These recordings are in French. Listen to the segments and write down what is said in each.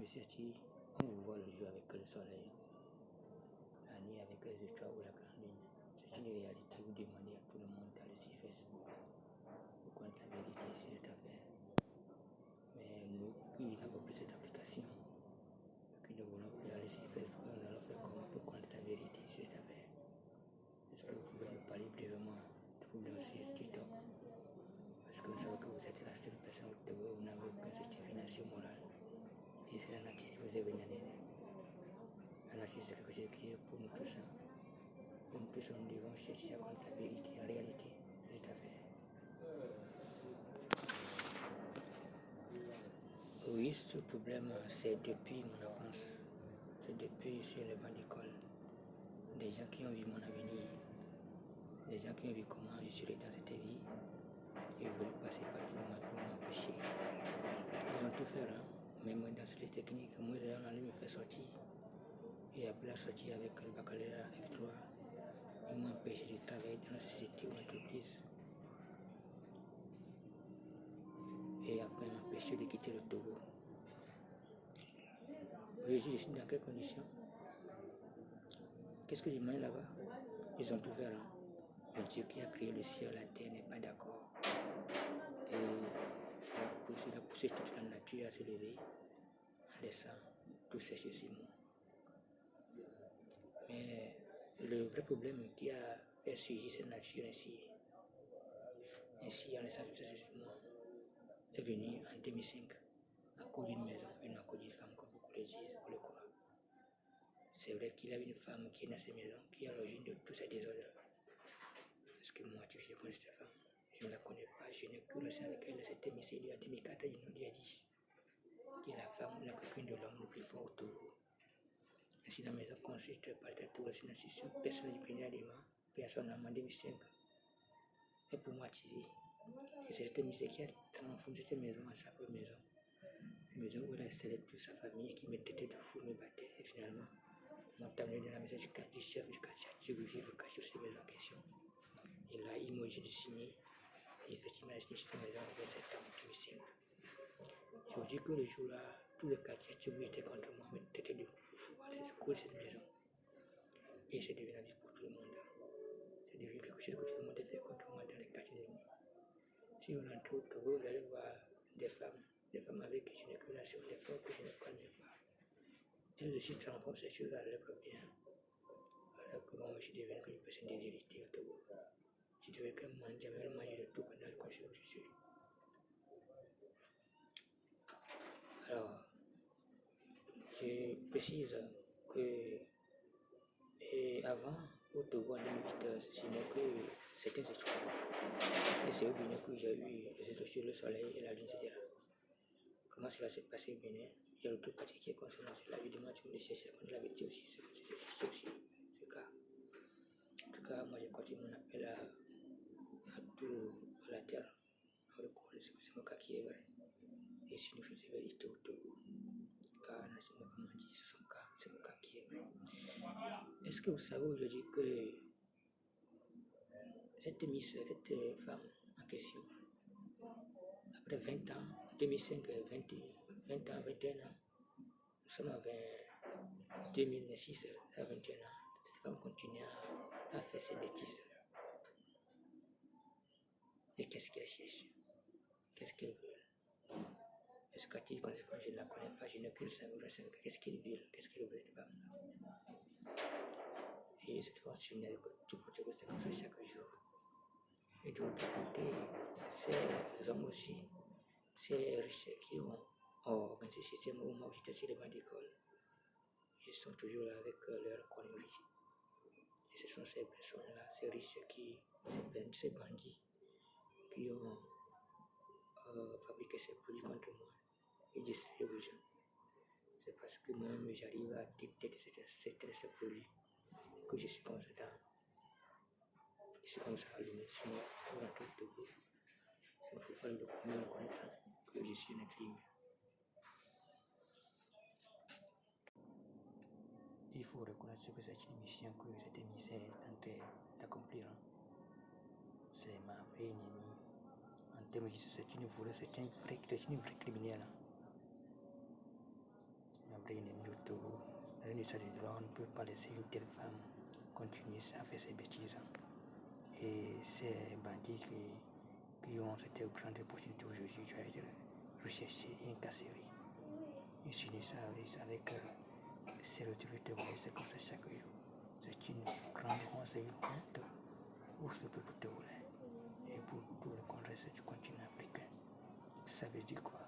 Ceci, on vous voit le jour avec le soleil, la nuit avec les étoiles ou la grande lune. C'est une réalité. Vous demandez à tout le monde d'aller sur Facebook pour connaître la vérité sur cette affaire. Mais nous qui n'avons plus cette application, qui ne voulons plus aller sur Facebook, nous allons faire comment pour connaître la vérité sur cette affaire. Est-ce que vous pouvez nous parler brièvement du problème sur TikTok? Parce que vous savez que vous êtes la seule personne où vous n'avez aucun certification morale. Et c'est un artiste que vous avez gagné. Un artiste, c'est quelque chose qui est pour nous tous. Et nous tous, nous devons chercher à connaître la vérité, la réalité de cette affaire. Oui, ce problème, c'est depuis mon enfance. C'est depuis sur les bancs d'école. Des gens qui ont vu mon avenir. Des gens qui ont vu comment je serai dans cette vie. Ils veulent passer par tout le monde pour m'empêcher. Ils ont tout fait, hein. Même dans cette technique, moi, on allait me faire sortir. Et après la sortie avec le baccalauréat F3, ils m'ont empêché de travailler dans la société ou entreprise. Et après, ils m'ont empêché de quitter le Togo. Aujourd'hui, je suis dans quelles conditions? Qu'est-ce que je mange là-bas? Ils ont tout fait, hein. Le Dieu qui a créé le ciel, la terre n'est pas d'accord. Et il a poussé toute la nature à se lever en laissant tout sécher sur moi. Mais le vrai problème qui a fait surgir cette nature ainsi en laissant tout sécher sur moi, est venu en 2005 à cause d'une maison, à cause d'une femme, comme beaucoup le disent ou le croient. C'est vrai qu'il y a une femme qui est dans cette maison, qui est à l'origine de tous ces désordres. Parce que moi, je connais cette femme. Je ne la connais pas, je n'ai que relation avec elle. C'était il y a 2004, il nous a dit qui est la femme, la copine de l'homme le plus fort au Togo. Ainsi, la maison consiste par la tour de l'institution personnelle du pénal personne en 2005. Et pour moi, TV. Et c'est cette mise qui a transformé cette maison en sa propre maison. Une maison où elle a installé toute sa famille qui me traitait de fou, me battait. Et finalement, m'ont amené dans la maison du chef du quartier, j'ai vu le quartier de cette maison en question. Et là, il m'a dit de signer. Et effectivement, j'ai signé cette maison avec cette femme qui me signe. Je vous dis que le jour-là, tout le quartier était contre moi, me traitait de fou. C'est cool cette maison. Et c'est devenu la vie pour tout le monde. C'est devenu quelque chose que tout le monde a fait contre moi dans les quartiers de nuit. Si on entre autres, vous allez voir des femmes avec qui je n'ai que relation, des femmes que je ne connais pas. Elles aussi transforment ces choses à leur bien. Alors que moi, je suis devenu une personne déshéritée au Togo. Je devais quand même manger de tout pendant le conseil où je suis. Alors, je précise que avant, au Togo en 2008, ce n'est que certains étoiles. Et c'est au Bénin que j'ai eu les étoiles sur le soleil et la lune, etc. Comment cela s'est passé au Bénin? Il y a l'autre partie qui est concernée, c'est la vie du match, de chercher à connaître la vérité aussi, c'est aussi ce cas. En tout cas, moi j'ai continué mon appel à la terre, à reconnaître que c'est mon cas qui est vrai. Et si nous faisons vérité au Togo, car là, c'est pas menti, c'est mon cas qui est vrai. Est-ce que vous savez aujourd'hui que cette femme en question, après 20 ans, 2005, 20 ans, 21 ans, nous sommes à 2006, à 21 ans, cette femme continue à faire ses bêtises. Et qu'est-ce qu'elle cherche? Qu'est-ce qu'elle veut? Est-ce qu'elle connaît pas? Je ne la connais pas, je n'ai qu'une seule relation. Qu'est-ce qu'elle veut? Qu'est-ce qu'elle veut cette femme-là? Et cette femme se avec tout côté, c'est comme ça chaque jour. Et de l'autre côté, ces hommes aussi, ces riches qui ont organisé ce système où moi j'étais sur les bancs d'école, ils sont toujours là avec leurs conneries. Et ce sont ces personnes-là, ces riches ces bandits, qui ont fabriqué ces produits contre moi et distribué aux gens. C'est parce que moi-même j'arrive à détecter ces produits que je suis comme ça je suis comme ça allumé. Sinon, pour un truc de gauche, il ne faut pas le reconnaître que je suis un être humain. Il faut reconnaître que c'est une mission que cette émission est en train d'accomplir. C'est ma vraie ennemie. En termes de justice, c'est une vraie criminelle. après une émeute dans une histoire de droit, on ne peut pas laisser une telle femme continuer à faire ses bêtises. Et ces bandits qui ont cette grande opportunité aujourd'hui, tu as été recherché et incarcéré. Ils finissent avec ces autorités, c'est comme ça chaque jour. C'est une grande honte, c'est une honte pour ce peuple togolais et pour tout le reste du continent africain. Ça veut dire quoi?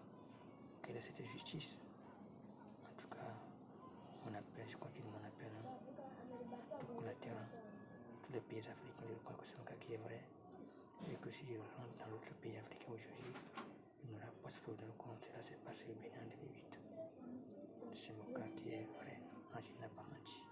Quelle est cette justice? En tout cas, mon appel, je continue mon appel à tout la terre, tous les pays africains, de reconnaissance qui est vrai, et que si je rentre dans l'autre pays africain aujourd'hui, il n'aura pas ce problème comme cela s'est passé au Bénin en 2008. C'est mon cas qui est vrai, je n'ai pas menti.